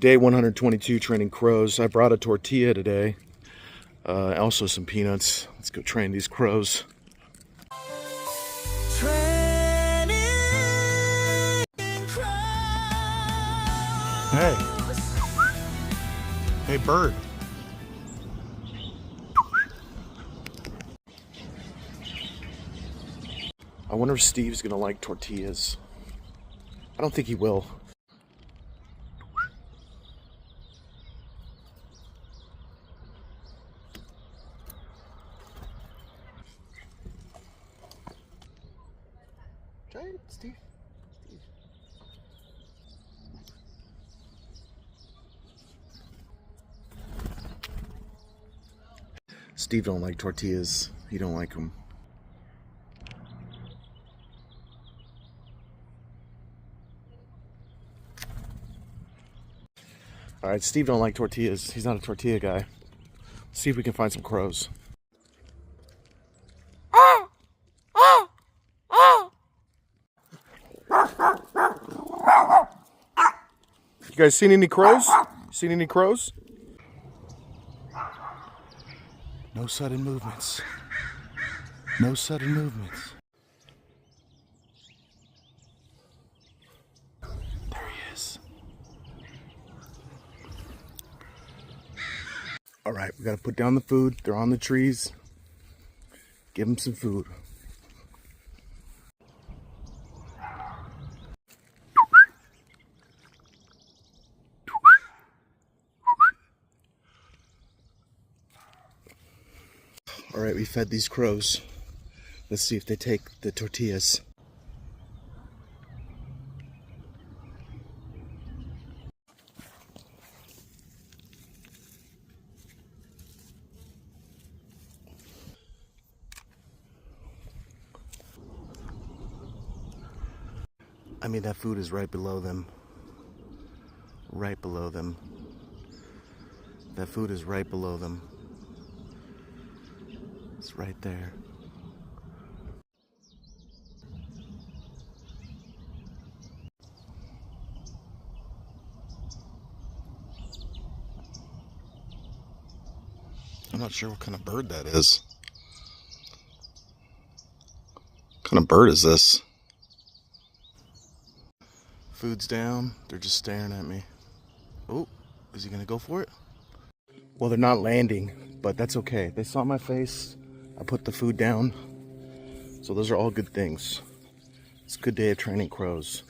Day 122 training crows. I brought a tortilla today. Also some peanuts. Let's go train these crows. Hey. Hey, bird. I wonder if Steve's gonna like tortillas. I don't think he will. Try it, Steve. Steve don't like tortillas. He don't like them. All right, Steve don't like tortillas. He's not a tortilla guy. Let's see if we can find some crows. You guys seen any crows? Seen any crows? No sudden movements. No sudden movements. There he is. All right, we gotta put down the food. They're on the trees. Give them some food. All right, we fed these crows. Let's see if they take the tortillas. I mean, that food is right below them. Right below them. That food is right below them. It's right there. I'm not sure what kind of bird that is. What kind of bird is this? Food's down. They're just staring at me. Oh, is he gonna go for it? Well, they're not landing, but that's okay. They saw my face. I put the food down. So those are all good things. It's a good day of training crows.